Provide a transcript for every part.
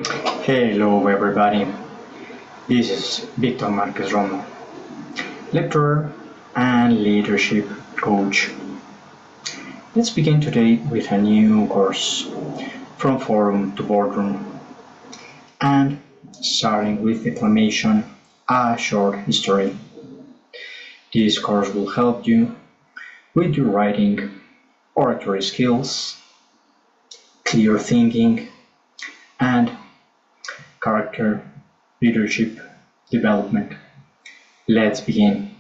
Hello everybody, this is Victor Marquez Romo, lecturer and leadership coach. Let's begin today with a new course, From Forum to Boardroom, and starting with Declamation, a short history. This course will help you with your writing, oratory skills, clear thinking, and character leadership development. Let's begin.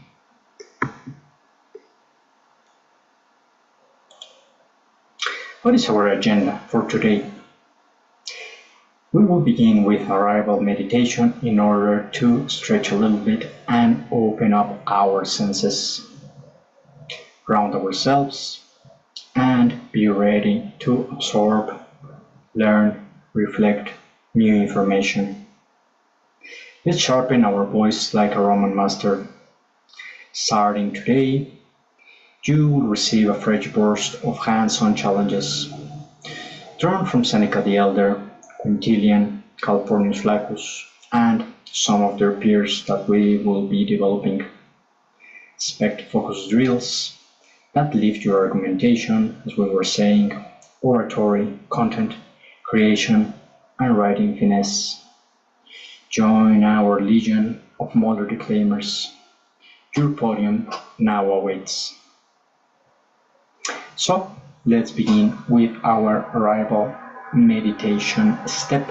What is our agenda for today? We will begin with arrival meditation in order to stretch a little bit and open up our senses, ground ourselves, and be ready to absorb, learn, reflect new information. Let's sharpen our voice like a Roman master. Starting today, you will receive a fresh burst of hands-on challenges. Drawn from Seneca the Elder, Quintilian, Calpurnius Flaccus, and some of their peers that we will be developing. Expect focus drills that lift your argumentation, as we were saying, oratory, content, creation, and writing finesse. Join our legion of modern declaimers. Your podium now awaits. So, let's begin with our arrival meditation step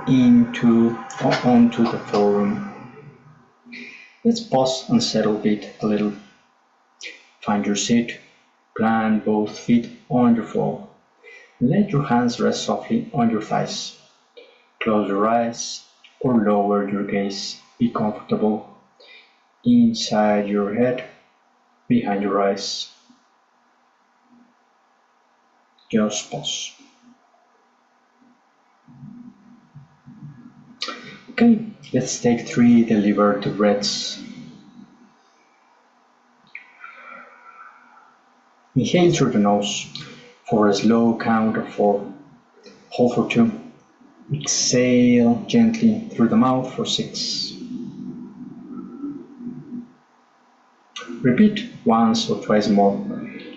onto the forum. Let's pause and settle a little. Find your seat, plant both feet on your floor. Let your hands rest softly on your thighs. Close your eyes or lower your gaze. Be comfortable inside your head, behind your eyes. Just pause. Okay, let's take 3 deliberate breaths. Inhale through the nose for a slow count of 4. Hold for 2. Exhale gently through the mouth for 6. Repeat once or twice more,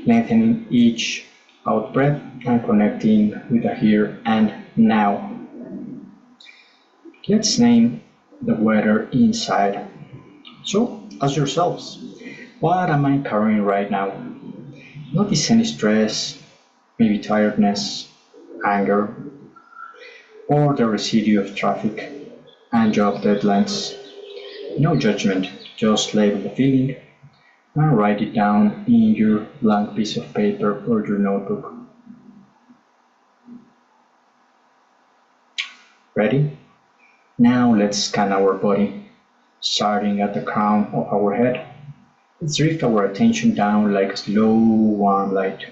lengthening each out breath and connecting with the here and now. Let's name the weather inside. So, ask yourselves, what am I carrying right now? Notice any stress, maybe tiredness, anger, or the residue of traffic and job deadlines. No judgment, just label the feeling and write it down in your blank piece of paper or your notebook. Ready? Now let's scan our body, starting at the crown of our head. Let's drift our attention down like a slow warm light.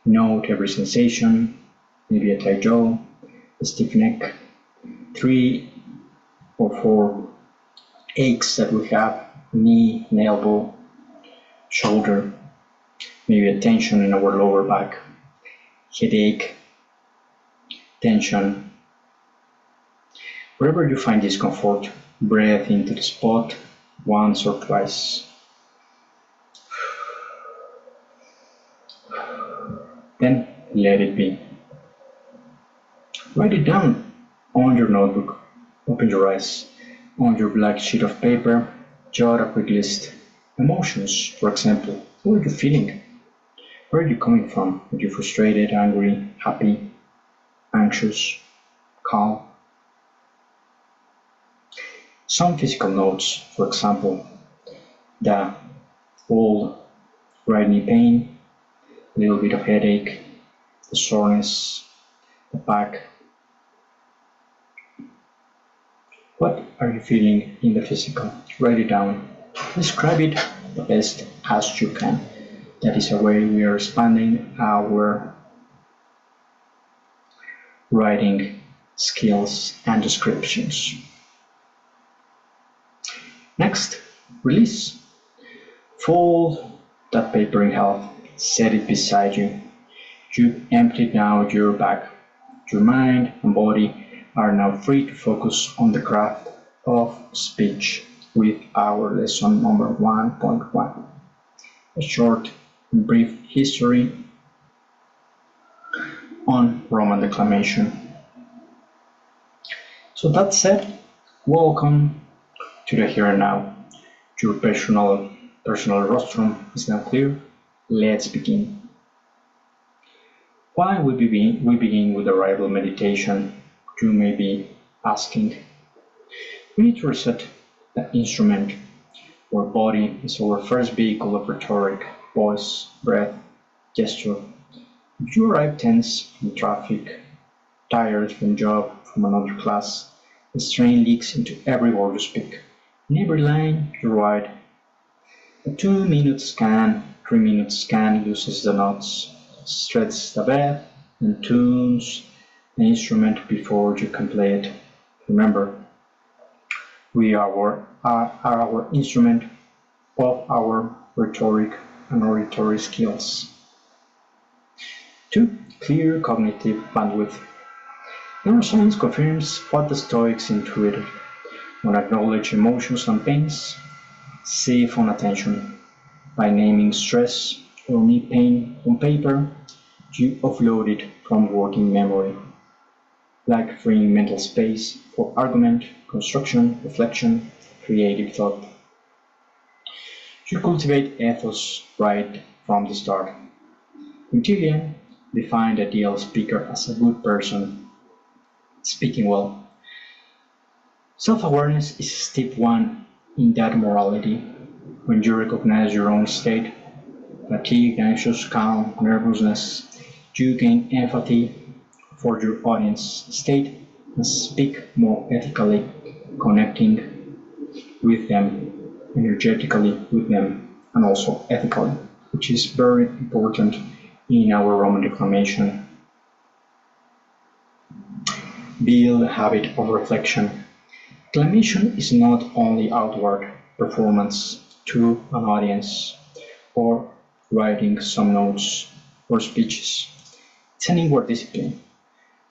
Note every sensation, maybe a tight jaw, a stiff neck, 3 or 4 aches that we have, knee and elbow, shoulder, maybe a tension in our lower back, headache, tension. Wherever you find discomfort, breathe into the spot once or twice. Then let it be. Write it down on your notebook. Open your eyes. On your black sheet of paper, jot a quick list. Emotions, for example. What are you feeling? Where are you coming from? Are you frustrated, angry, happy, anxious, calm? Some physical notes, for example, the old right knee pain, a little bit of headache, the soreness, the back. What are you feeling in the physical? Write it down. Describe it the best as you can. That is a way we are expanding our writing skills and descriptions. Next, release. Fold that paper in half, set it beside you. You empty now your bag. Your mind and body are now free to focus on the craft of speech with our lesson number 1.1, a short and brief history on Roman declamation. So that said, welcome to the here and now. Your personal rostrum is now clear. Let's begin. Why we begin with arrival meditation, you may be asking. We need to reset the instrument. Our body is our first vehicle of rhetoric, voice, breath, gesture. If you arrive tense from traffic, tired from job, from another class, the strain leaks into every word you speak. In every line you write. A 2-minute scan, 3-minute scan loosens the knots, shreds the bed, and tunes the instrument before you can play it. Remember, we are our instrument of our rhetoric and oratory skills. 2. Clear cognitive bandwidth. Neuroscience confirms what the Stoics intuited. When acknowledge emotions and pains, save on attention. By naming stress or knee pain on paper, you offload it from working memory, like freeing mental space for argument, construction, reflection, creative thought. You cultivate ethos right from the start. Quintilian defined the ideal speaker as a good person, speaking well. Self-awareness is step 1 in that morality. When you recognize your own state, fatigue, anxious, calm, nervousness, you gain empathy for your audience state and speak more ethically, connecting with them, energetically with them, and also ethically, which is very important in our Roman declamation. Build a habit of reflection. Declamation is not only outward performance to an audience or writing some notes or speeches. It's an inward discipline.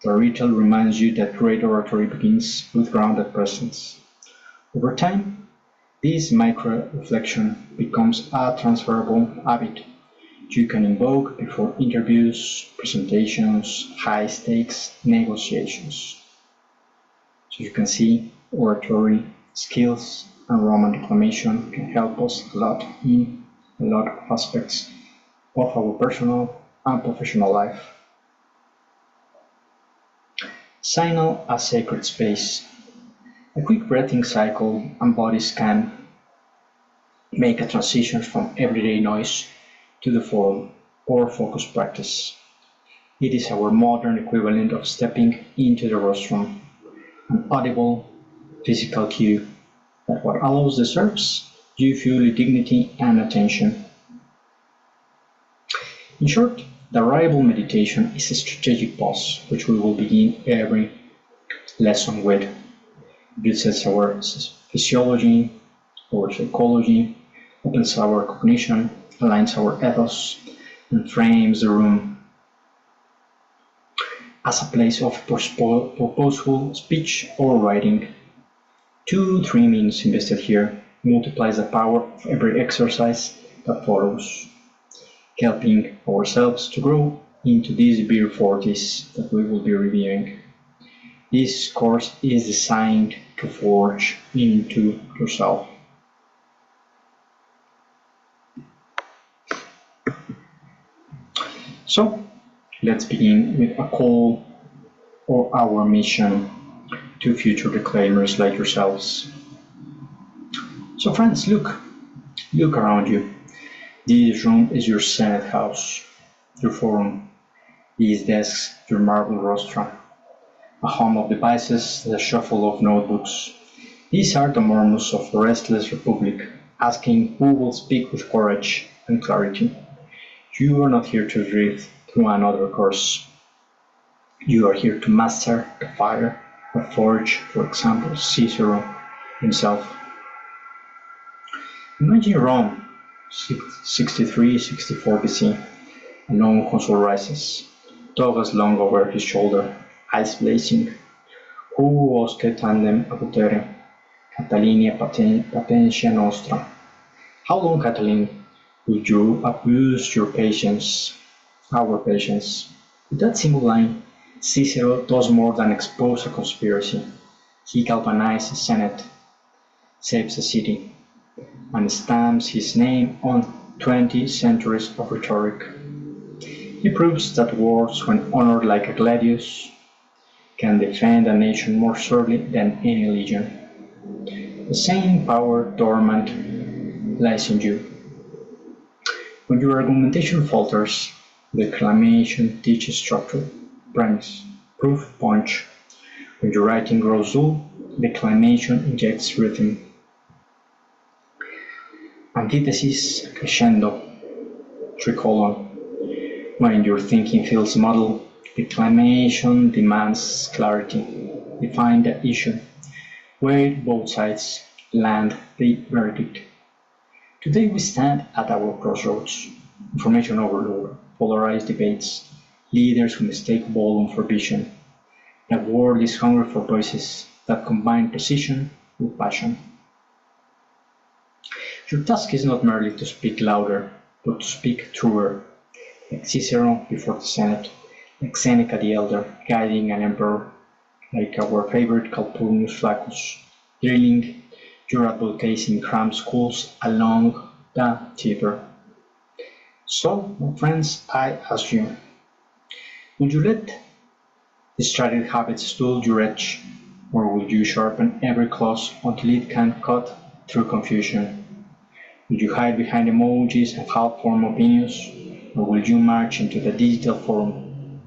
The ritual reminds you that great oratory begins with grounded presence. Over time, this micro-reflection becomes a transferable habit you can invoke before interviews, presentations, high-stakes negotiations. So you can see oratory skills and Roman declamation can help us a lot in a lot of aspects of our personal and professional life. Signal a sacred space. A quick breathing cycle and body scan make a transition from everyday noise to the form or focus practice. It is our modern equivalent of stepping into the rostrum, an audible physical cue that what allows deserves due fully dignity and attention. In short, the arrival meditation is a strategic pause, which we will begin every lesson with. It builds our physiology, our psychology, opens our cognition, aligns our ethos, and frames the room as a place of purposeful speech or writing. 2-3 minutes invested here multiplies the power of every exercise that follows, helping ourselves to grow into these beer 40s that we will be reviewing. This course is designed to forge into yourself. So, let's begin with a call or our mission to future declaimers like yourselves. So friends, look around you. This room is your Senate house, your forum. These desks, your marble rostrum. A hum of devices, the shuffle of notebooks. These are the murmurs of the restless republic, asking who will speak with courage and clarity. You are not here to drift through another course. You are here to master the fire of forge, for example, Cicero himself. Imagine Rome, 63-64 BC. A long consul rises, togas long over his shoulder, eyes blazing. Quousque tandem abutere, Catalinia patentia nostra. How long, Cataline, will you abuse your patience, our patience? With that single line, Cicero does more than expose a conspiracy. He galvanizes the Senate, saves a city, and stamps his name on 20 centuries of rhetoric. He proves that words, when honored like a gladius, can defend a nation more surely than any legion. The same power dormant lies in you. When your argumentation falters, declamation teaches structure, premise, proof, punch. When your writing grows dull, declamation injects rhythm. Antithesis, crescendo, tricolon. When your thinking feels muddled, declamation demands clarity. Define the issue. Weigh both sides, land the verdict. Today we stand at our crossroads. Information overload, polarized debates, leaders who mistake volume for vision. The world is hungry for voices that combine precision with passion. Your task is not merely to speak louder, but to speak truer, like Cicero before the Senate, like Seneca the Elder guiding an emperor, like our favorite Calpurnius Flaccus, drilling your advocacy in cram schools along the Tiber. So, my friends, I ask you, would you let distracted habits dull your edge, or will you sharpen every clause until it can cut through confusion? Will you hide behind emojis and half-formed opinions, or will you march into the digital forum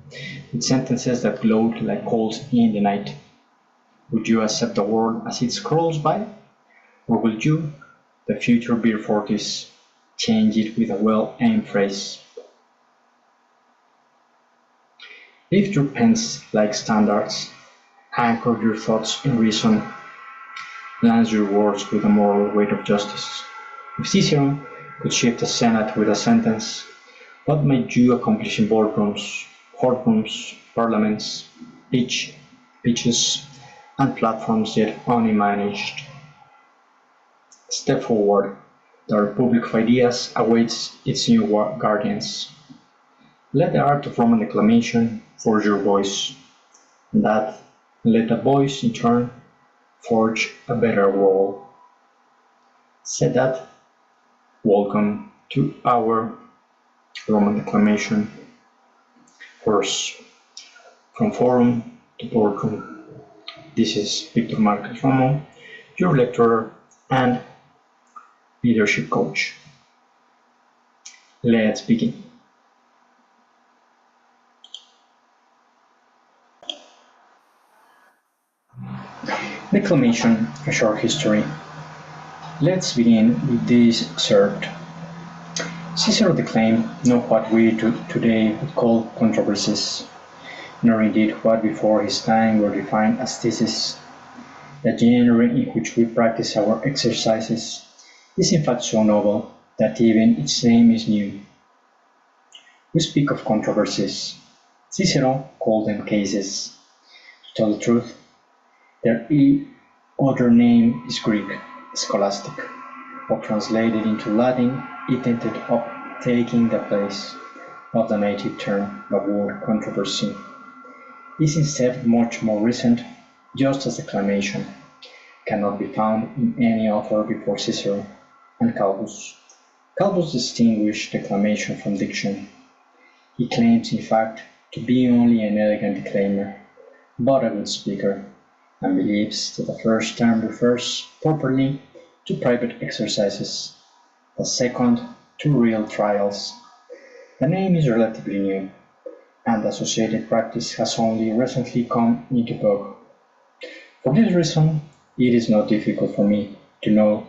with sentences that gloat like coals in the night? Would you accept the world as it scrolls by, or will you, the future Beer Fortis, change it with a well-aimed phrase? Lift your pens like standards, anchor your thoughts in reason, lance your words with the moral weight of justice. If Cicero could shift the Senate with a sentence, what might you accomplish in boardrooms, courtrooms, parliaments, pitches, and platforms yet unmanaged? Step forward. The Republic of Ideas awaits its new guardians. Let the art of Roman declamation forge your voice, and let the voice in turn forge a better world. Said that, welcome to our Roman declamation course, from forum to boardroom. This is Victor Marquez Romo, your lecturer and leadership coach. Let's begin. Declamation, a short history. Let's begin with this excerpt. Cicero declaimed not what we today would call controversies, nor indeed what before his time were defined as theses. The genre in which we practice our exercises is in fact so novel that even its name is new. We speak of controversies. Cicero called them cases. To tell the truth, their other name is Greek, scholastic, but translated into Latin, it ended up taking the place of the native term, the word controversy. It is instead much more recent, just as declamation cannot be found in any author before Cicero and Calvus. Calvus distinguished declamation from diction. He claims, in fact, to be only an elegant declaimer, but a good speaker, and believes that the first term refers properly to private exercises, the second to real trials. The name is relatively new, and the associated practice has only recently come into vogue. For this reason, it is not difficult for me to know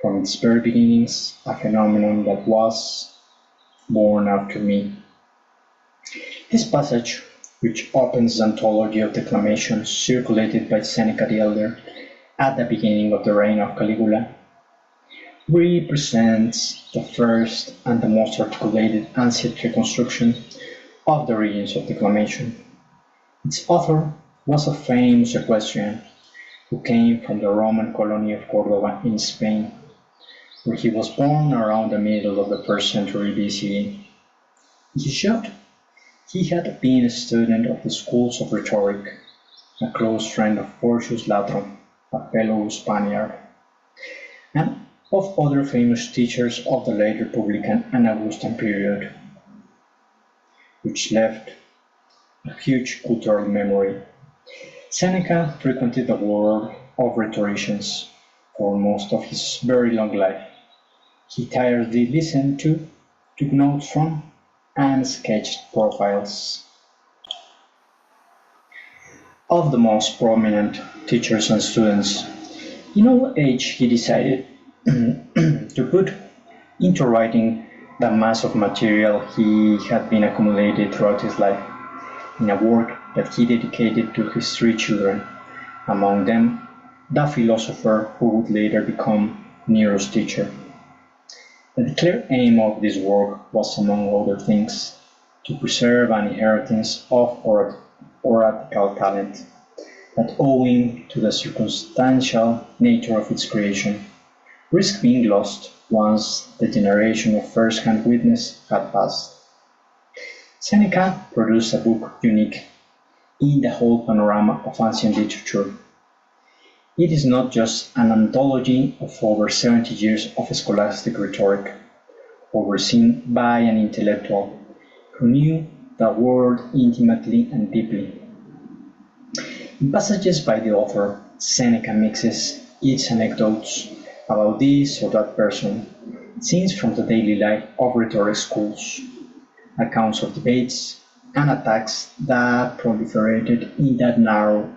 from its very beginnings a phenomenon that was born after me. This passage, which opens the anthology of declamations circulated by Seneca the Elder at the beginning of the reign of Caligula, represents the first and the most articulated ancient reconstruction of the origins of declamation. Its author was a famous equestrian who came from the Roman colony of Cordova in Spain, where he was born around the middle of the 1st century BCE. In his youth, he had been a student of the schools of rhetoric, a close friend of Porcius Latro, a fellow Spaniard, and of other famous teachers of the late Republican and Augustan period, which left a huge cultural memory. Seneca frequented the world of rhetoricians for most of his very long life. He tirelessly listened to, took notes from, and sketched profiles of the most prominent teachers and students. In old age, he decided to put into writing the mass of material he had been accumulated throughout his life in a work that he dedicated to his 3 children, among them the philosopher who would later become Nero's teacher. The clear aim of this work was, among other things, to preserve an inheritance of oratical talent that, owing to the circumstantial nature of its creation, risked being lost once the generation of first-hand witness had passed. Seneca produced a book unique in the whole panorama of ancient literature. It is not just an anthology of over 70 years of scholastic rhetoric, overseen by an intellectual who knew the world intimately and deeply. In passages by the author, Seneca mixes its anecdotes about this or that person, scenes from the daily life of rhetoric schools, accounts of debates, and attacks that proliferated in that narrow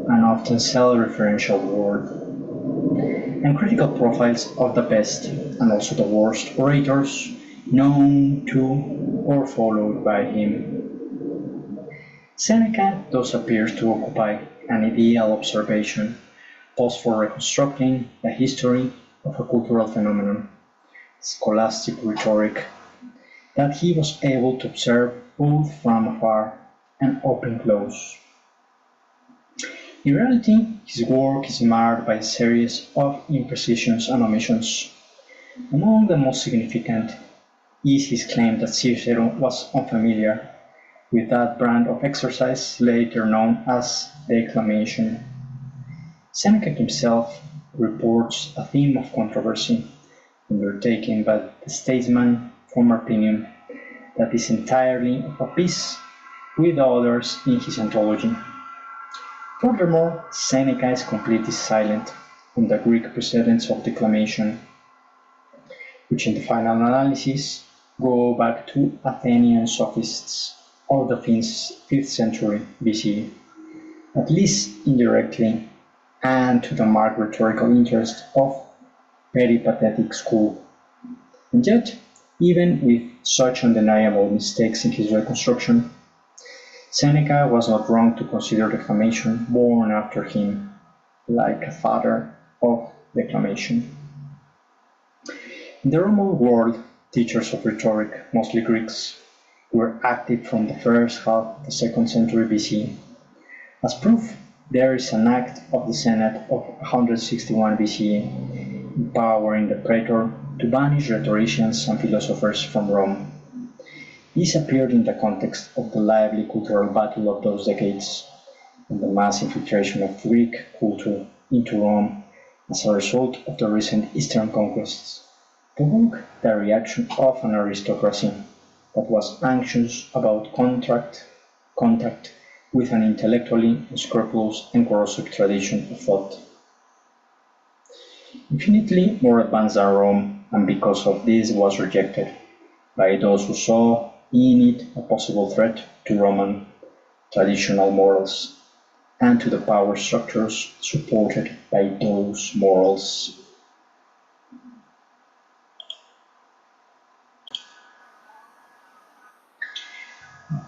and often self-referential world, and critical profiles of the best and also the worst orators known to or followed by him. Seneca thus appears to occupy an ideal observation post for reconstructing the history of a cultural phenomenon, scholastic rhetoric, that he was able to observe both from afar and up close. In reality, his work is marred by a series of imprecisions and omissions. Among the most significant is his claim that Cicero was unfamiliar with that brand of exercise later known as Declamation. Seneca himself reports a theme of controversy undertaken by the statesman from Marpinium that is entirely of a piece with others in his anthology. Furthermore, Seneca is completely silent on the Greek precedents of declamation, which in the final analysis go back to Athenian sophists of the 5th century BCE, at least indirectly, and to the marked rhetorical interest of peripatetic school. And yet, even with such undeniable mistakes in his reconstruction, Seneca was not wrong to consider declamation born after him, like a father of declamation. In the Roman world, teachers of rhetoric, mostly Greeks, were active from the first half of the 2nd century BC. As proof, there is an act of the Senate of 161 BCE, empowering the praetor to banish rhetoricians and philosophers from Rome. This appeared in the context of the lively cultural battle of those decades, and the mass infiltration of Greek culture into Rome as a result of the recent Eastern conquests, provoked the reaction of an aristocracy that was anxious about contact with an intellectually unscrupulous and corrosive tradition of thought. Infinitely more advanced than Rome, and because of this was rejected by those who saw in it a possible threat to Roman traditional morals and to the power structures supported by those morals.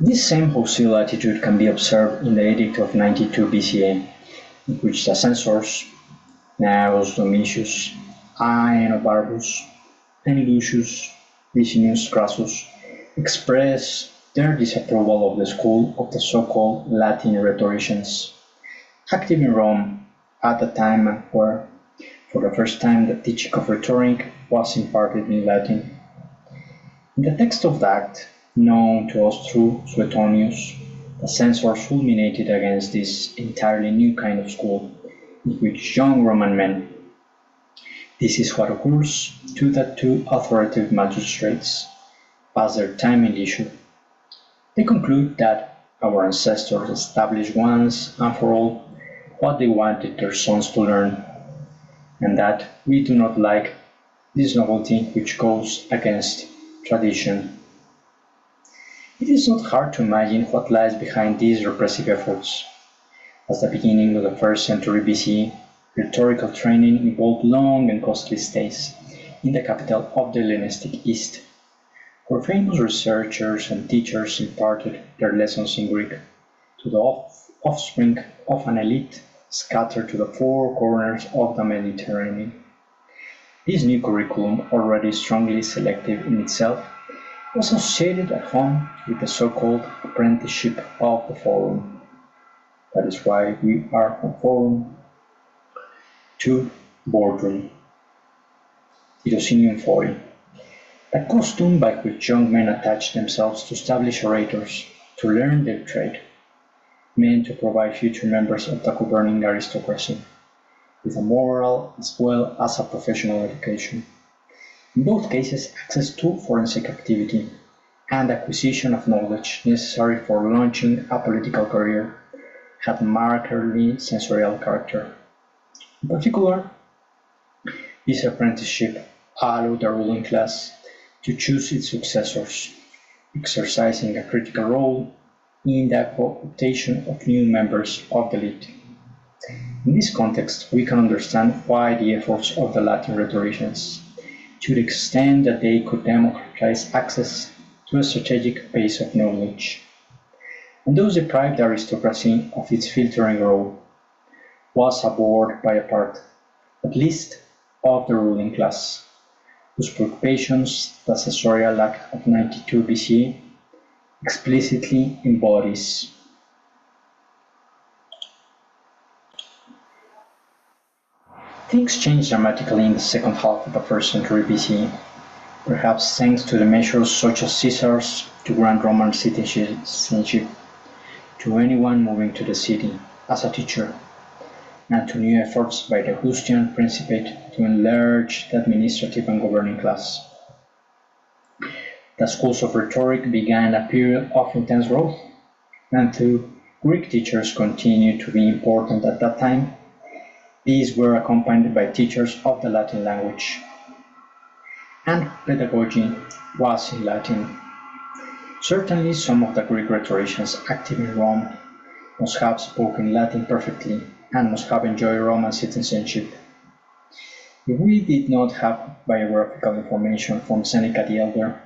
This same hostile attitude can be observed in the Edict of 92 BCE, in which the censors, Gnaeus Domitius, Aenobarbus, and Lucius Licinius Crassus, express their disapproval of the school of the so-called Latin rhetoricians. active in Rome at the time where, for the first time, the teaching of rhetoric was imparted in Latin. In the text of the Act, known to us through Suetonius, the censors fulminated against this entirely new kind of school, in which young Roman men. This is what occurs to the two authoritative magistrates pass their time in leisure. They conclude that our ancestors established once and for all what they wanted their sons to learn, and that we do not like this novelty which goes against tradition. It is not hard to imagine what lies behind these repressive efforts. At the beginning of the 1st century BCE, rhetorical training involved long and costly stays in the capital of the Hellenistic East, where famous researchers and teachers imparted their lessons in Greek to the offspring of an elite scattered to the four corners of the Mediterranean. This new curriculum, already strongly selective in itself, was associated at home with the so-called apprenticeship of the forum. That is why we are from forum to boardroom. Tirocinium fori, the costume by which young men attach themselves to established orators to learn their trade, meant to provide future members of the governing aristocracy with a moral as well as a professional education. In both cases, access to forensic activity and acquisition of knowledge necessary for launching a political career had a markedly censorial character. In particular, this apprenticeship allowed the ruling class to choose its successors, exercising a critical role in the cooptation of new members of the elite. In this context, we can understand why the efforts of the Latin rhetoricians, to the extent that they could democratize access to a strategic base of knowledge, and thus deprive the aristocracy of its filtering role, was abhorred by a part, at least, of the ruling class, whose preoccupations the Censorial Act of 92 BCE explicitly embodies. Things changed dramatically in the second half of the 1st century BCE, perhaps thanks to the measures such as Caesar's to grant Roman citizenship to anyone moving to the city as a teacher, and to new efforts by the Augustian Principate to enlarge the administrative and governing class. The schools of rhetoric began a period of intense growth, and though Greek teachers continued to be important at that time, these were accompanied by teachers of the Latin language, and pedagogy was in Latin. Certainly some of the Greek rhetoricians active in Rome must have spoken Latin perfectly and must have enjoyed Roman citizenship. If we did not have biographical information from Seneca the Elder,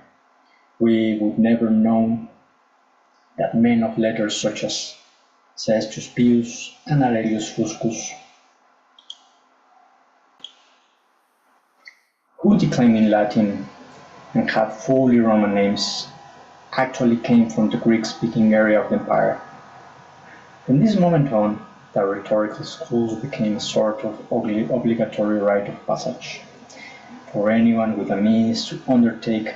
we would never know that men of letters such as Cestius Pius and Aurelius Fuscus, who declaimed in Latin and had fully Roman names, actually came from the Greek-speaking area of the empire. From this moment on, the rhetorical schools became a sort of obligatory rite of passage for anyone with the means to undertake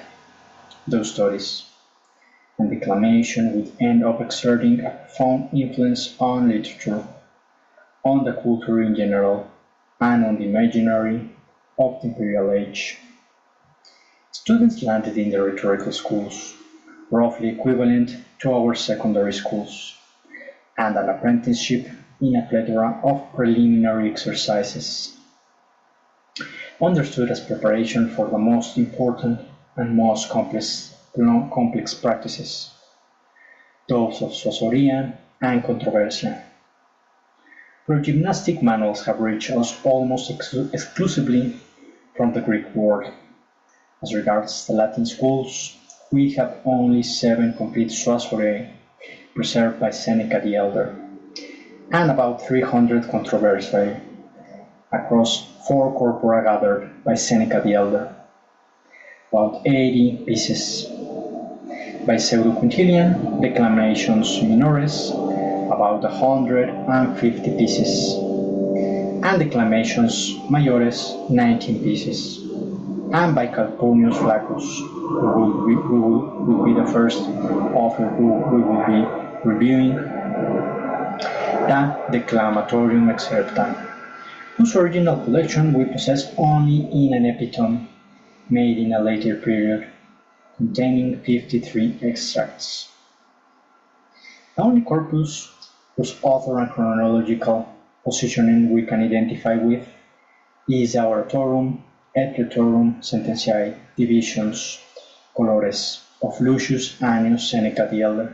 those studies, and declamation would end up exerting a profound influence on literature, on the culture in general, and on the imaginary of the imperial age. Students landed in the rhetorical schools, roughly equivalent to our secondary schools, and an apprenticeship in a plethora of preliminary exercises, understood as preparation for the most important and most complex practices, those of Sosoria and Controversia. Progymnastic manuals have reached us almost exclusively from the Greek world. As regards the Latin schools, we have only 7 complete Suasoriae preserved by Seneca the Elder, and about 300 Controversiae across 4 corpora gathered by Seneca the Elder, about 80 pieces by Pseudo-Quintilian, Declamations Minores, about about 150 pieces, and Declamations Mayores 19 pieces, and by Calpurnius Flaccus, who will be the first author who we will be reviewing, the Declamatorium Excerpta, whose original collection we possess only in an epitome made in a later period, containing 53 extracts. The only corpus whose author and chronological positioning we can identify with is the Oratorum et Rhetorium Sententiae Divisions Colores of Lucius Annius Seneca the Elder,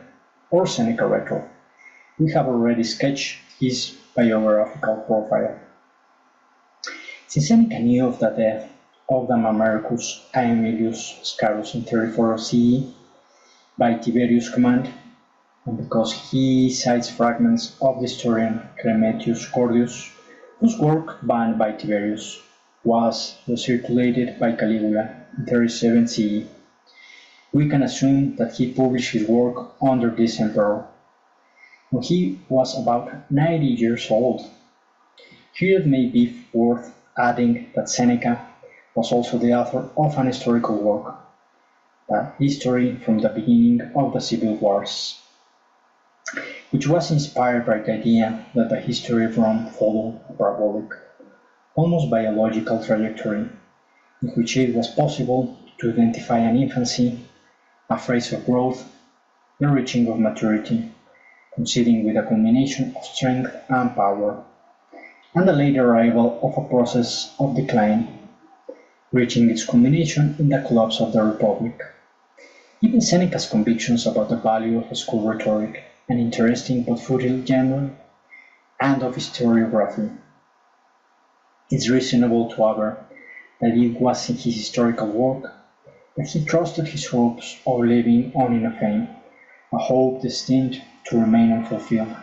or Seneca Retro. We have already sketched his biographical profile. Since Seneca knew of the death of the Mamercus Aemilius Scarus in 34 CE by Tiberius' command, and because he cites fragments of the historian Cremetius Cordius, whose work, banned by Tiberius, was recirculated by Caligula in 37 CE, we can assume that he published his work under this emperor when he was about 90 years old. Here it may be worth adding that Seneca was also the author of an historical work, the History from the Beginning of the Civil Wars, which was inspired by the idea that the history of Rome followed a parabolic, almost biological trajectory, in which it was possible to identify an infancy, a phase of growth, the reaching of maturity, coinciding with a culmination of strength and power, and the later arrival of a process of decline, reaching its culmination in the collapse of the Republic. Even Seneca's convictions about the value of school rhetoric, an interesting but futile genre, and of historiography. It's reasonable to aver that it was in his historical work that he trusted his hopes of living on in a fame, a hope destined to remain unfulfilled.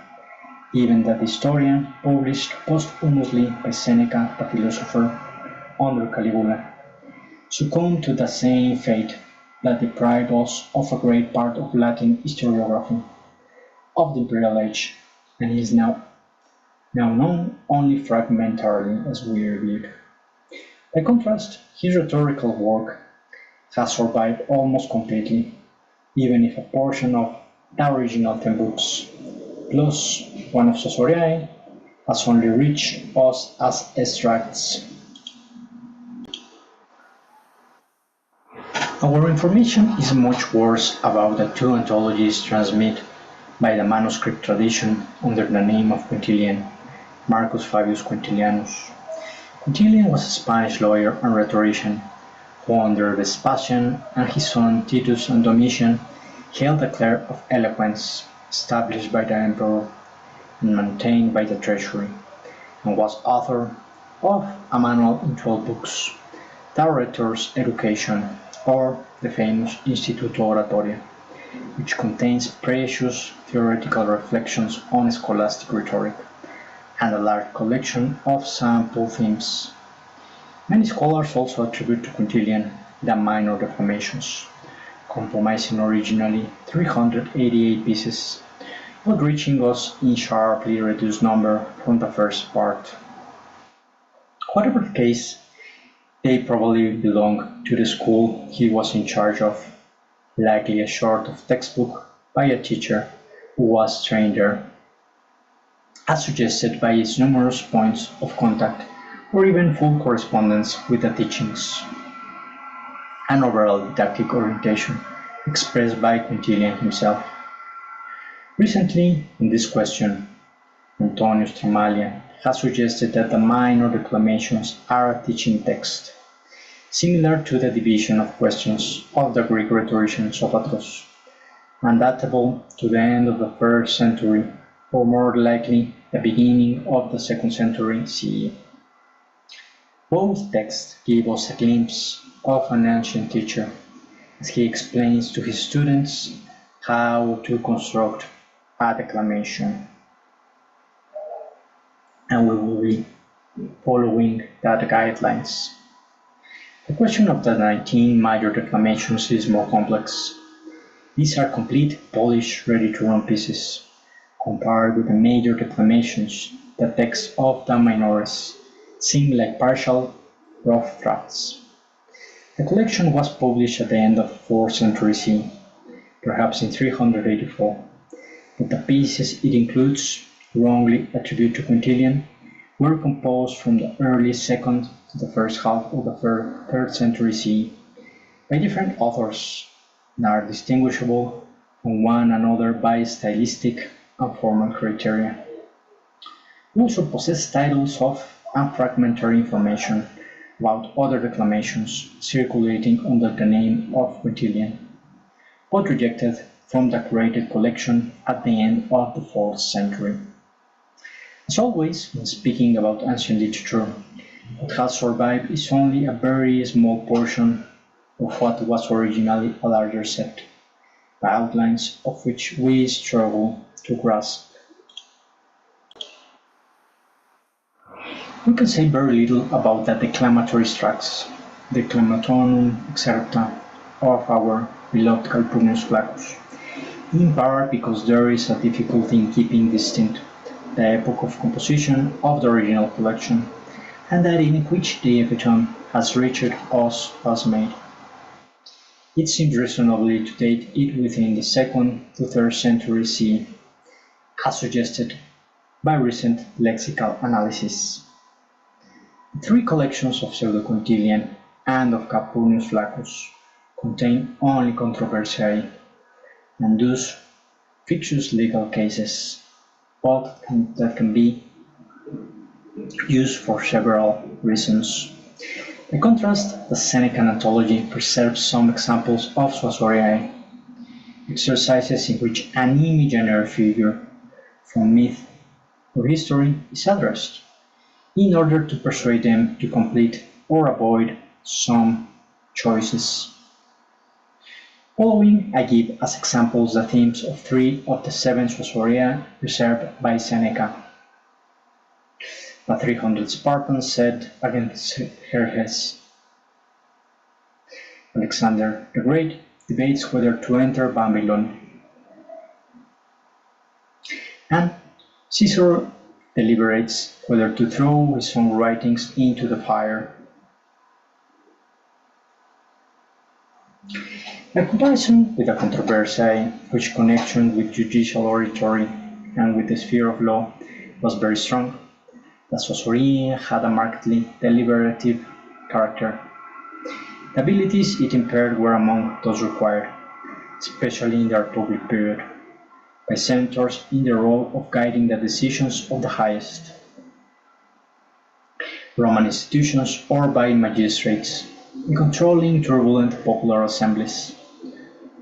Even that the historian published posthumously by Seneca the philosopher under Caligula succumbed to the same fate that deprived us of a great part of Latin historiography of the Imperial Age, and is now known only fragmentarily as we reviewed. By contrast, his rhetorical work has survived almost completely, even if a portion of the original 10 books, plus one of Sosoriae, has only reached us as extracts. Our information is much worse about the two anthologies transmitted by the manuscript tradition under the name of Quintilian, Marcus Fabius Quintilianus. Quintilian was a Spanish lawyer and rhetorician who, under Vespasian and his son Titus and Domitian, held the clerk of eloquence established by the emperor and maintained by the treasury, and was author of a manual in 12 books, the Rhetor's Education, or the famous Instituto Oratoria, which contains precious theoretical reflections on scholastic rhetoric and a large collection of sample themes. Many scholars also attribute to Quintilian the minor declamations, comprising originally 388 pieces, but reaching us in sharply reduced number from the first part. Whatever the case, they probably belonged to the school he was in charge of, likely a sort of textbook by a teacher who was trained there, as suggested by its numerous points of contact or even full correspondence with the teachings. An overall didactic orientation expressed by Quintilian himself. Recently, in this question, Antonius Tramalia has suggested that the minor declamations are a teaching text, similar to the division of questions of the Greek rhetorician Sophocles, and datable to the end of the 1st century, or more likely the beginning of the 2nd century CE. Both texts give us a glimpse of an ancient teacher, as he explains to his students how to construct a declamation. And we will be following that guidelines. The question of the 19 major declamations is more complex. These are complete, polished, ready-to-run pieces, Compared with the major declamations, the texts of the minores seem like partial, rough drafts. The collection was published at the end of the 4th century CE, perhaps in 384, but the pieces it includes, wrongly attributed to Quintilian, were composed from the early 2nd to the first half of the 3rd century CE by different authors and are distinguishable from one another by stylistic and formal criteria. They also possess titles of and fragmentary information about other declamations circulating under the name of Quintilian, but rejected from the curated collection at the end of the 4th century. As always, when speaking about ancient literature, what has survived is only a very small portion of what was originally a larger set, the outlines of which we struggle to grasp. We can say very little about the declamatory tracts, the Declamatonum excerpta of our beloved Calpurnius Flaccus, in part because there is a difficulty in keeping distinct the epoch of composition of the original collection, and that in which the epitome has reached us was made. It seems reasonably to date it within the 2nd to 3rd century CE, as suggested by recent lexical analysis. The 3 collections of Pseudo-Quintilian and of Calpurnius Flaccus contain only controversiae, and thus fictitious legal cases, but that can be used for several reasons. By contrast, the Senecan anthology preserves some examples of Suasoriae, exercises in which an imaginary figure from myth or history is addressed, in order to persuade them to complete or avoid some choices. Following, I give as examples the themes of 3 of the 7 Suasoriae preserved by Seneca. The 300 Spartans set against Hermes. Alexander the Great debates whether to enter Babylon. And Caesar deliberates whether to throw his own writings into the fire. By comparison with the controversy, which connection with judicial oratory and with the sphere of law was very strong, the Suasoriae had a markedly deliberative character. The abilities it impaired were among those required, especially in the Republic period, by senators in the role of guiding the decisions of the highest Roman institutions or by magistrates in controlling turbulent popular assemblies.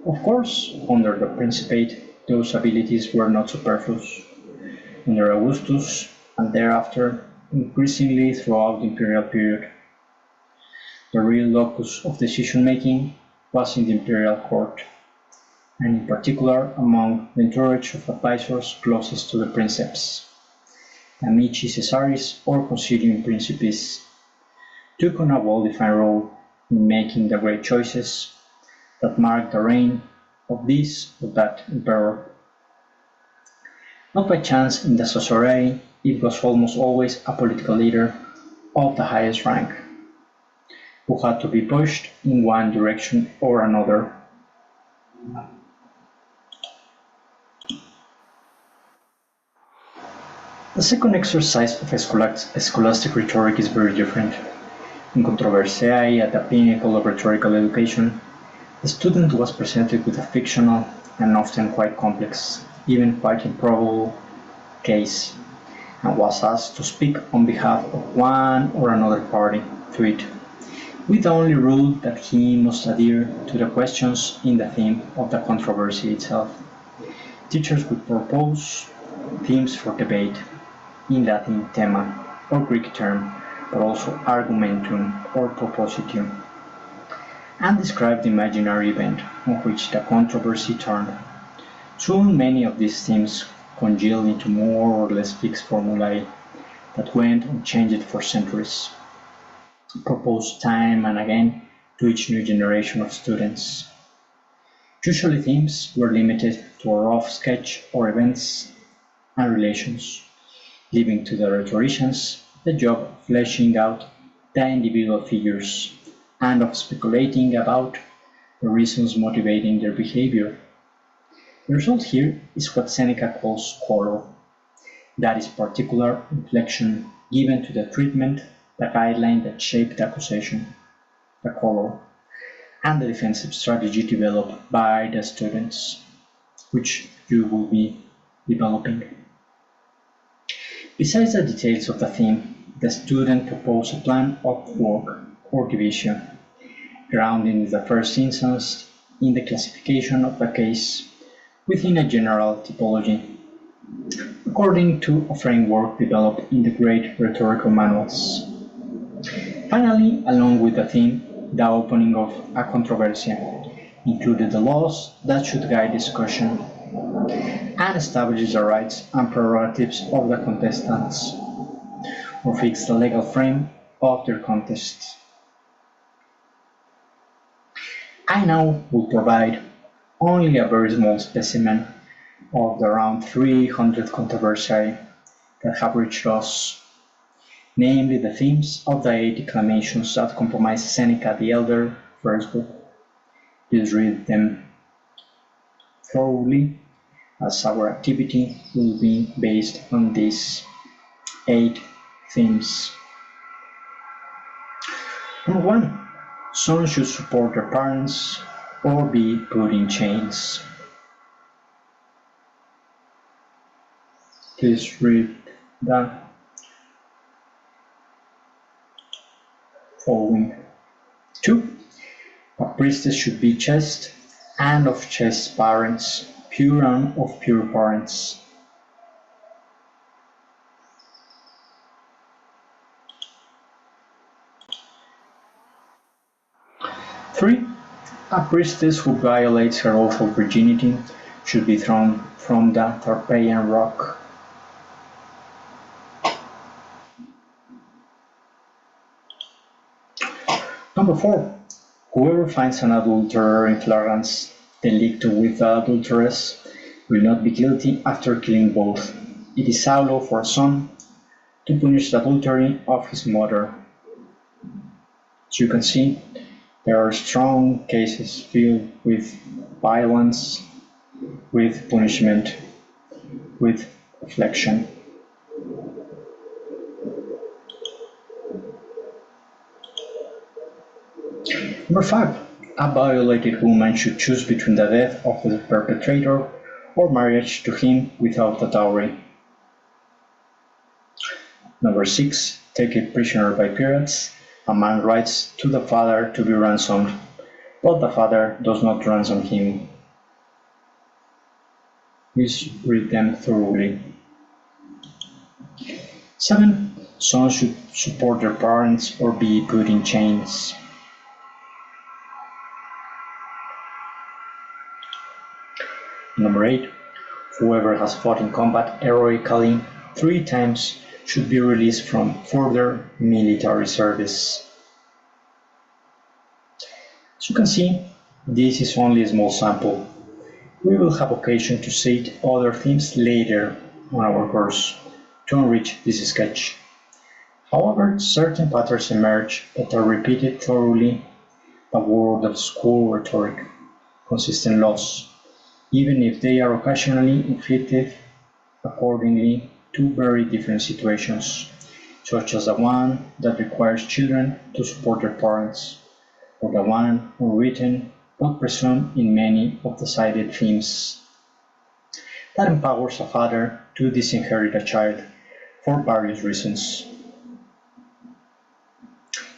Of course, under the Principate, those abilities were not superfluous. Under Augustus, and thereafter increasingly throughout the imperial period, the real locus of decision-making was in the imperial court, and in particular among the entourage of advisors closest to the princeps. The Amici Caesaris or Consilium Principis took on a well-defined role in making the great choices that marked the reign of this or that emperor. Not by chance in the Suasoriae, it was almost always a political leader of the highest rank, who had to be pushed in one direction or another. The second exercise of scholastic rhetoric is very different. In Controversiae, at the pinnacle of rhetorical education, the student was presented with a fictional and often quite complex, even quite improbable case, and was asked to speak on behalf of one or another party to it, with the only rule that he must adhere to the questions in the theme of the controversy itself. Teachers would propose themes for debate, in Latin thema or Greek term, but also argumentum or propositum, and describe the imaginary event on which the controversy turned. Soon many of these themes congealed into more or less fixed formulae that went unchanged for centuries, proposed time and again to each new generation of students. Usually themes were limited to a rough sketch or events and relations, leaving to the rhetoricians the job of fleshing out the individual figures and of speculating about the reasons motivating their behavior. The result here is what Seneca calls color, that is particular inflection given to the treatment, the guideline that shaped the accusation, the color, and the defensive strategy developed by the students, which you will be developing. Besides the details of the theme, the student proposes a plan of work or division, grounded in the first instance in the classification of the case within a general typology, according to a framework developed in the great rhetorical manuals. Finally, along with the theme, the opening of a controversia included the laws that should guide discussion and establish the rights and prerogatives of the contestants, or fix the legal frame of their contests. I now will provide only a very small specimen of the around 300 controversiae that have reached us, namely the themes of the 8 declamations that comprise Seneca the Elder first book. Please read them thoroughly, as our activity will be based on these 8 themes. Number 1. Sons should support their parents or be put in chains. Please read the following. 2. A priestess should be chaste and of chaste parents, pure and of pure parents. 3. A priestess who violates her oath of virginity should be thrown from the Tarpeian rock. 4. Whoever finds an adulterer in flagrance delicto with the adulteress will not be guilty after killing both. It is aulo for a son to punish the adultery of his mother. As you can see, there are strong cases filled with violence, with punishment, with reflection. Number 5. A violated woman should choose between the death of the perpetrator or marriage to him without a dowry. Number 6. Taken prisoner by pirates, a man writes to the father to be ransomed, but the father does not ransom him. Please read them thoroughly. 7. Sons should support their parents or be put in chains. Number 8. Whoever has fought in combat heroically 3 times should be released from further military service. As you can see, this is only a small sample. We will have occasion to cite other themes later on our course to enrich this sketch. However, certain patterns emerge that are repeated thoroughly by word of school rhetoric, consistent laws, even if they are occasionally inflicted accordingly to very different situations, such as the one that requires children to support their parents, or the one unwritten but presumed in many of the cited themes, that empowers a father to disinherit a child for various reasons.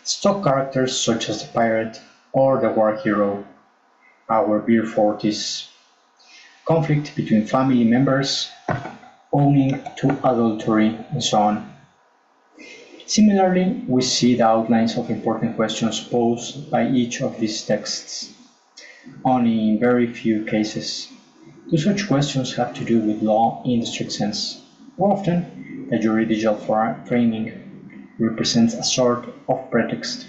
Stock characters such as the pirate or the war hero, our Beer Fortis, conflict between family members, owning to adultery, and so on. Similarly, we see the outlines of important questions posed by each of these texts, only in very few cases. Do such questions have to do with law in the strict sense? More often, the juridical framing represents a sort of pretext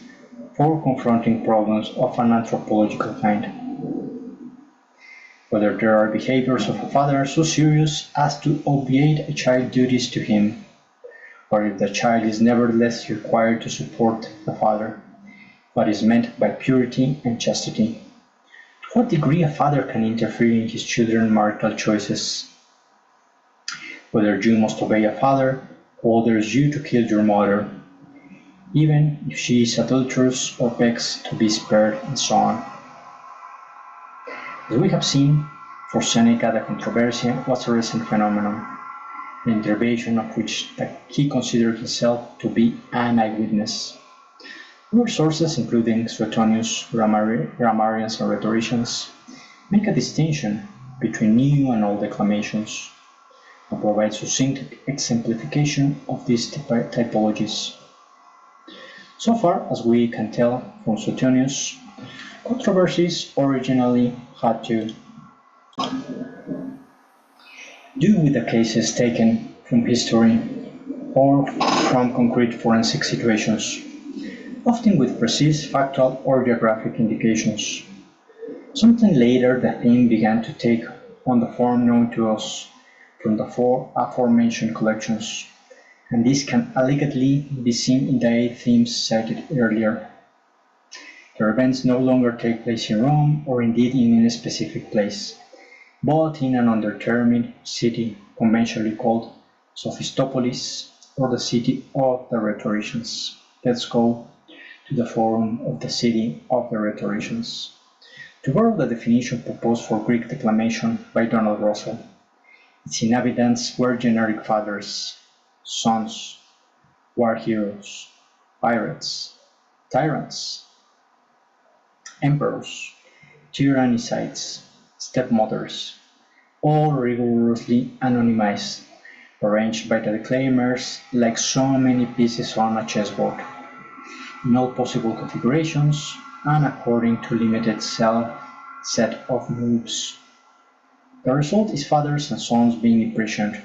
for confronting problems of an anthropological kind. whether there are behaviors of a father so serious as to obviate a child's duties to him, or if the child is nevertheless required to support the father, what is meant by purity and chastity, to what degree a father can interfere in his children's marital choices, whether you must obey a father who orders you to kill your mother, even if she is adulterous or begs to be spared, and so on. As we have seen, for Seneca the controversy was a recent phenomenon, the intervention of which he considered himself to be an eyewitness. Other sources, including Suetonius, grammarians, and rhetoricians, make a distinction between new and old declamations, and provide succinct exemplification of these typologies. So far as we can tell from Suetonius, controversies originally had to do with the cases taken from history or from concrete forensic situations, often with precise factual or geographic indications. Sometime later, the theme began to take on the form known to us from the four aforementioned collections, and this can allegedly be seen in the 8 themes cited earlier. The events no longer take place in Rome or indeed in any specific place, but in an undetermined city conventionally called Sophistopolis, or the city of the rhetoricians. Let's go to the forum of the city of the rhetoricians. To borrow the definition proposed for Greek declamation by Donald Russell, its inhabitants were generic fathers, sons, war heroes, pirates, tyrants, emperors, tyrannicides, stepmothers, all rigorously anonymized, arranged by the declaimers like so many pieces on a chessboard, in all possible configurations and according to limited set of moves. The result is fathers and sons being imprisoned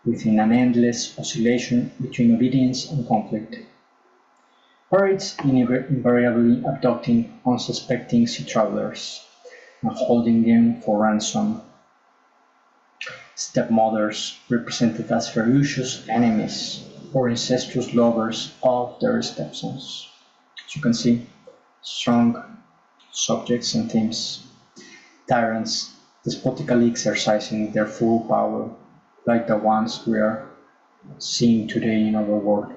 within an endless oscillation between obedience and conflict. Pirates invariably abducting unsuspecting sea travelers and holding them for ransom. Stepmothers represented as ferocious enemies or incestuous lovers of their stepsons. As you can see, strong subjects and themes. Tyrants despotically exercising their full power, like the ones we are seeing today in our world,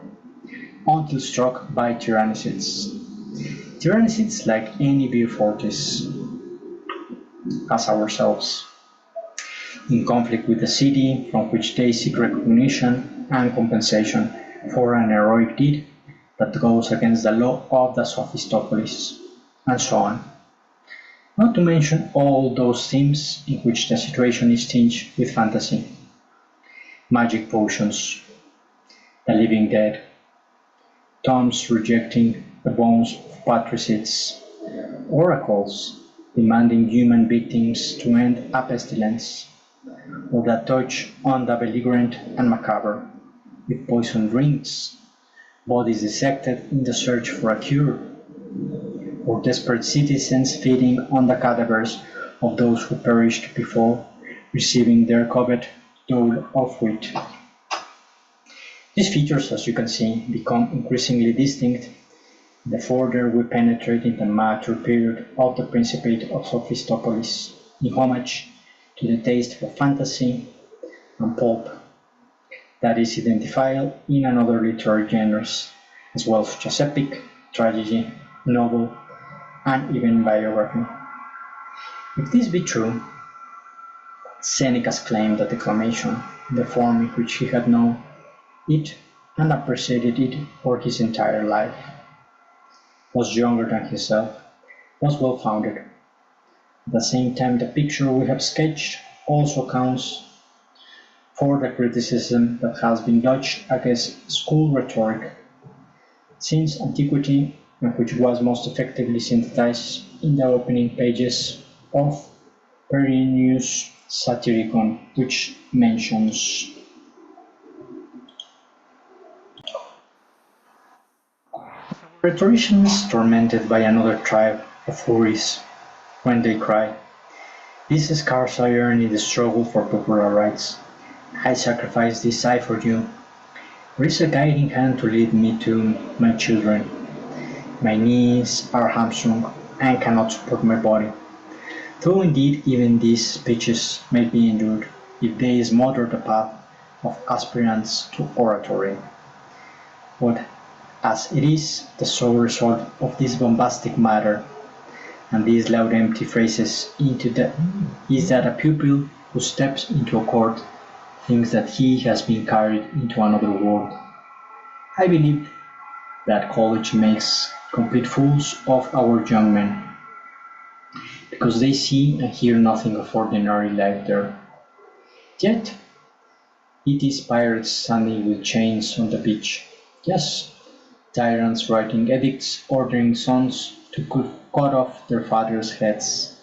until struck by tyrannicides. Tyrannicides, like any beer fortis, as ourselves, in conflict with the city from which they seek recognition and compensation for an heroic deed that goes against the law of the Sophistopolis, and so on. Not to mention all those themes in which the situation is tinged with fantasy. Magic potions, the living dead, tombs rejecting the bones of patricides, oracles demanding human victims to end a pestilence, or that touch on the belligerent and macabre, with poisoned drinks, bodies dissected in the search for a cure, or desperate citizens feeding on the cadavers of those who perished before receiving their coveted dole of wheat. These features, as you can see, become increasingly distinct the further we penetrate in the mature period of the Principate of Sophistopolis, in homage to the taste for fantasy and pulp that is identified in another literary genres, as well such as epic, tragedy, novel, and even biography. If this be true, Seneca's claim that declamation, the form in which he had known it and appreciated it for his entire life, was younger than himself, was well founded. At the same time, the picture we have sketched also counts for the criticism that has been lodged against school rhetoric since antiquity, and which was most effectively synthesized in the opening pages of Perennius Satyricon, which mentions rhetoricians tormented by another tribe of Furies when they cry, These scars I earned in the struggle for popular rights. I sacrificed this eye for you. There is a guiding hand to lead me to my children. My knees are hamstrung and cannot support my body. Though indeed even these speeches may be endured if they smother the path of aspirants to oratory. But as it is the sole result of this bombastic matter, and these loud empty phrases is that a pupil who steps into a court thinks that he has been carried into another world. I believe that college makes complete fools of our young men, because they see and hear nothing of ordinary life there. Yet, it is pirates standing with chains on the beach. Yes, tyrants writing edicts ordering sons to cut off their fathers' heads.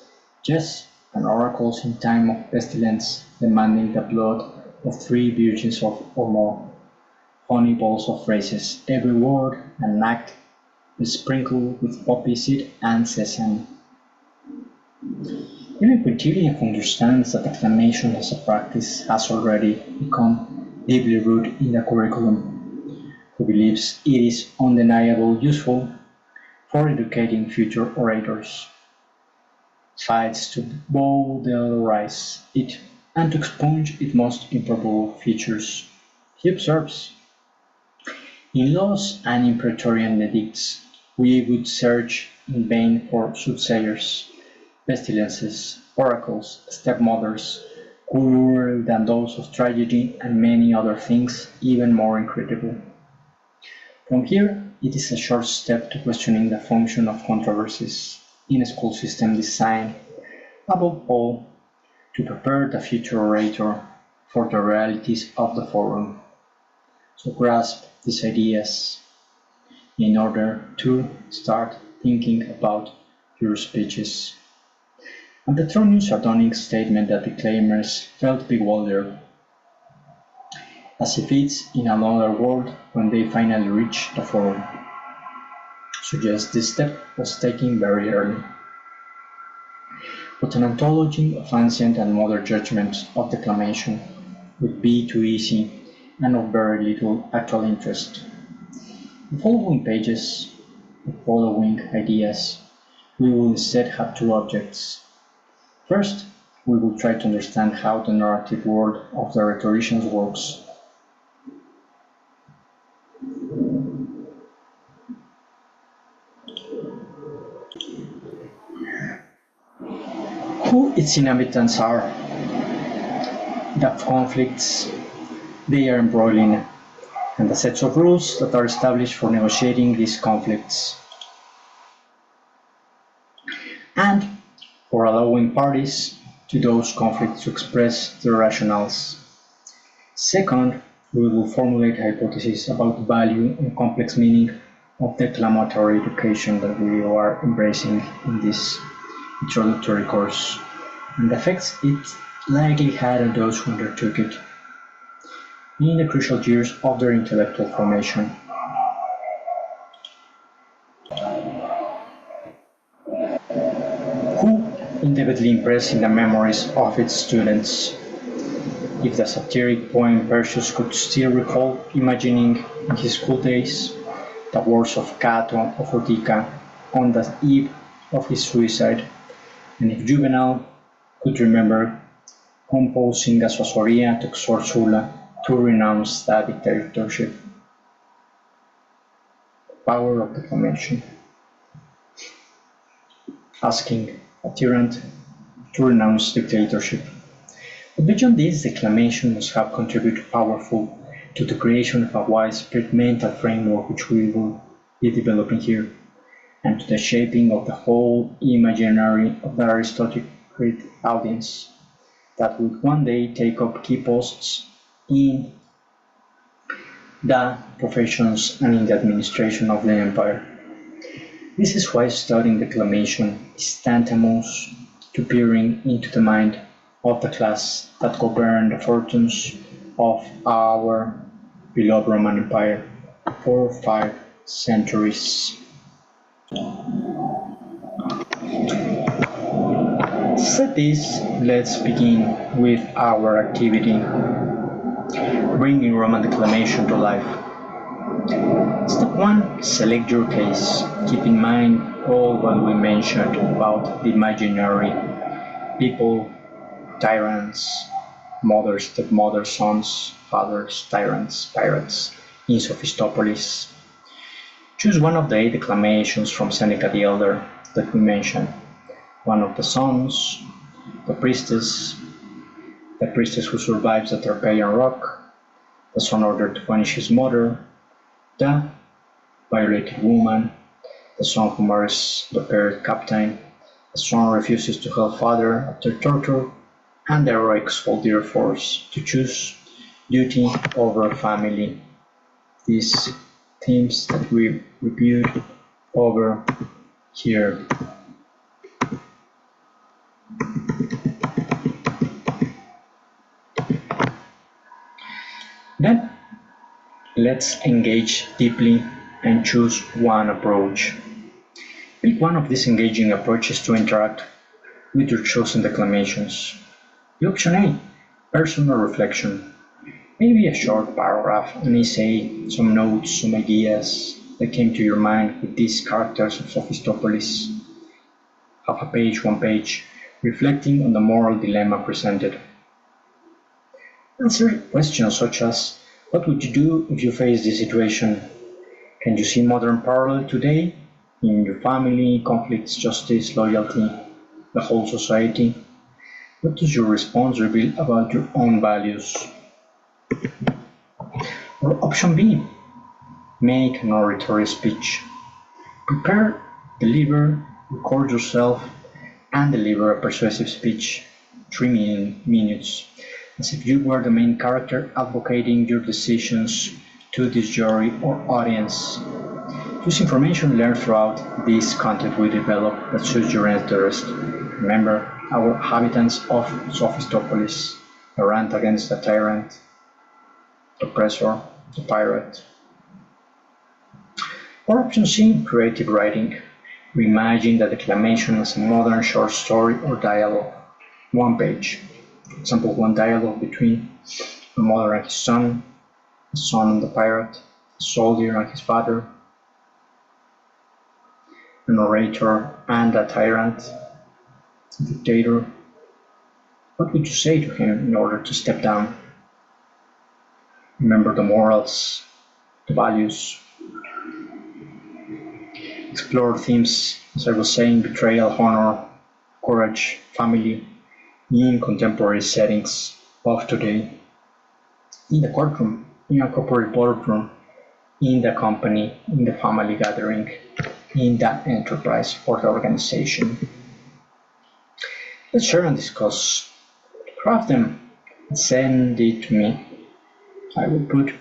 Yes, and oracles in time of pestilence demanding the blood of 3 virgins or more. Honey balls of phrases, every word and act sprinkled with poppy seed and sesame. Even Quintilian understands that declamation as a practice has already become deeply rooted in the curriculum, who believes it is undeniably useful for educating future orators, fights to bowdlerize it and to expunge its most improbable features. He observes, in laws and in praetorian edicts we would search in vain for soothsayers, pestilences, oracles, stepmothers, crueler than those of tragedy and many other things even more incredible. From here it is a short step to questioning the function of controversies in a school system designed, above all, to prepare the future orator for the realities of the forum. So grasp these ideas in order to start thinking about your speeches. And Petronius' sardonic statement that declaimers felt bewildered, as if it's in another world when they finally reach the forum, suggests this step was taken very early. But an ontology of ancient and modern judgments of declamation would be too easy and of very little actual interest. In following pages, the following ideas, we will instead have 2 objects. First, we will try to understand how the narrative world of the rhetoricians works. Who its inhabitants are, the conflicts they are embroiled in, and the sets of rules that are established for negotiating these conflicts, and for allowing parties to those conflicts to express their rationales. Second, we will formulate hypotheses about the value and complex meaning of declamatory education that we are embracing in this introductory course, and the effects it likely had on those who undertook it in the crucial years of their intellectual formation. Who indelibly impressed in the memories of its students. If the satiric poem Persius could still recall imagining in his school days the words of Cato of Utica on the eve of his suicide, and if Juvenal could remember composing a Suasoria to exhort Sulla to renounce the dictatorship. Power of declamation. Asking a tyrant to renounce dictatorship. But beyond this, declamation must have contributed powerful to the creation of a widespread mental framework which we will be developing here, and to the shaping of the whole imaginary of the aristocratic audience that would one day take up key posts in the professions and in the administration of the empire. This is why studying declamation is tantamount to peering into the mind of the class that governed the fortunes of our beloved Roman Empire for 5 centuries. Said this, let's begin with our activity, bringing Roman declamation to life. Step 1. Select your case. Keep in mind all what we mentioned about the imaginary people, tyrants, mothers, stepmothers, sons, fathers, tyrants, pirates, in Sophistopolis. Choose one of the 8 declamations from Seneca the Elder that we mentioned. One of the sons, the priestess who survives the Tarpeian rock, the son ordered to punish his mother, the violated woman, the son who marries the pirate captain, the son refuses to help father after torture, and the heroic soldier forced to choose duty over family. These themes that we reviewed over here. Then let's engage deeply and choose one approach. Pick one of these engaging approaches to interact with your chosen declamations. The option A, personal reflection. Maybe a short paragraph, an essay, some notes, some ideas that came to your mind with these characters of Sophistopolis. Half a page, 1 page, reflecting on the moral dilemma presented. Answer questions such as, what would you do if you face this situation? Can you see modern parallel today in your family, conflicts, justice, loyalty, the whole society? What does your response reveal about your own values? Or option B, make an oratory speech. Prepare, deliver, record yourself, and deliver a persuasive speech, 3 minutes, as if you were the main character advocating your decisions to this jury or audience. Use information learned throughout this content we develop that suits your interest. Remember, our habitants of Sophistopolis, a rant against the tyrant, the oppressor, the pirate. Or option C, creative writing. Reimagine the declamation as a modern short story or dialogue. 1 page. For example, one dialogue between a mother and his son, a son and the pirate, a soldier and his father, an orator and a tyrant, a dictator. What would you say to him in order to step down? Remember the morals, the values. Explore themes, as I was saying, betrayal, honor, courage, family, in contemporary settings of today. In the courtroom, in a corporate boardroom, in the company, in the family gathering, in the enterprise or the organization. Let's share and discuss. Craft them and send it to me. I will put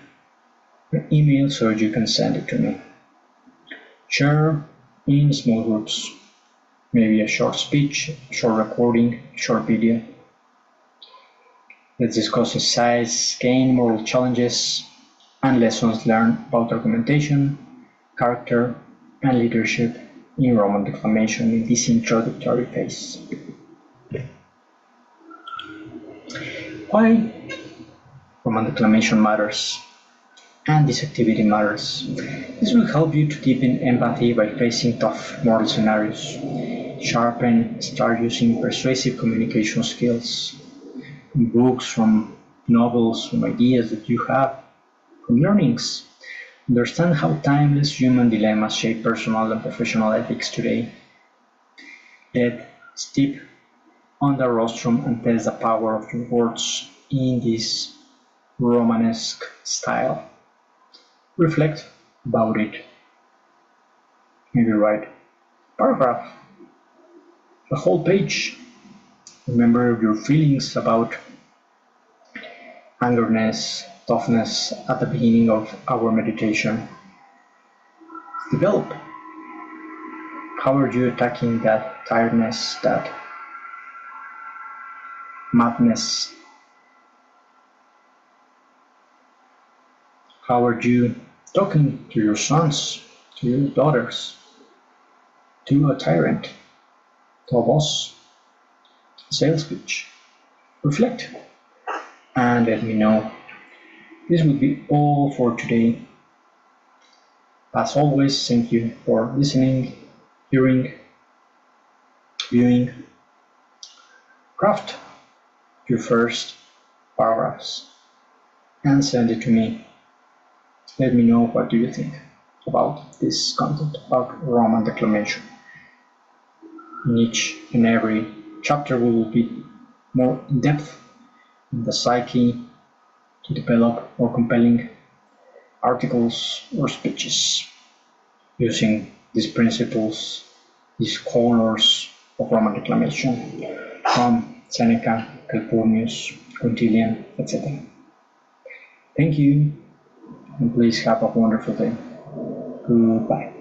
an email so you can send it to me. Share in small groups, maybe a short speech, a short recording, a short video. Let's discuss insights, gain moral challenges, and lessons learned about argumentation, character, and leadership in Roman declamation in this introductory phase. Why Roman declamation matters and this activity matters. This will help you to deepen empathy by facing tough moral scenarios, sharpen, start using persuasive communication skills, from books, from novels, from ideas that you have, from learnings. Understand how timeless human dilemmas shape personal and professional ethics today. Let step on the rostrum and test the power of your words in this Romanesque style. Reflect about it. Maybe write a paragraph, a whole page. Remember your feelings about angerness, toughness at the beginning of our meditation. Develop. How are you attacking that tiredness, that madness? How are you talking to your sons, to your daughters, to a tyrant, to a boss, sales pitch. Reflect and let me know. This would be all for today. As always, thank you for listening, hearing, viewing. Craft your first paragraphs and send it to me. Let me know what do you think about this content, about Roman declamation. In each and every chapter we will be more in depth in the psyche to develop more compelling articles or speeches using these principles, these colors of Roman declamation from Seneca, Calpurnius, Quintilian, etc. Thank you, and please have a wonderful day. Goodbye.